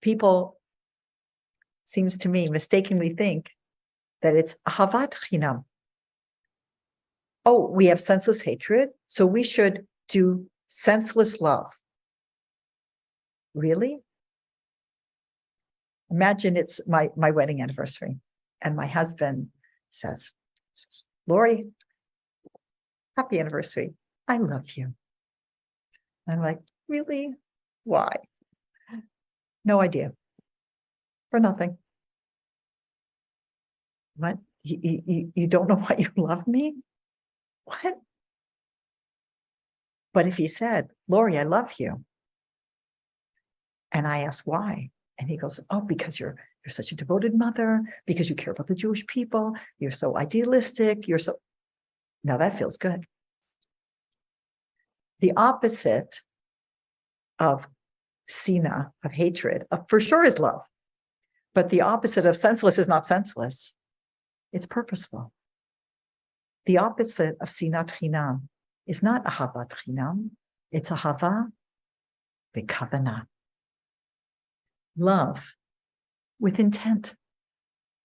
people, seems to me, mistakenly think that it's ahavat chinam. Oh, we have senseless hatred, so we should do senseless love. Really? Imagine it's my wedding anniversary, and my husband says, Lori, happy anniversary. I love you. I'm like, really? Why? No idea. For nothing. What? You don't know why you love me? What? But if he said, Lori, I love you, and I asked why, and he goes, oh, because you're such a devoted mother, because you care about the Jewish people, you're so idealistic, now that feels good. The opposite of sina, of hatred, for sure is love. But the opposite of senseless is not senseless. It's purposeful. The opposite of sinat chinam is not ahavat chinam. It's ahava b'kavana. Love with intent.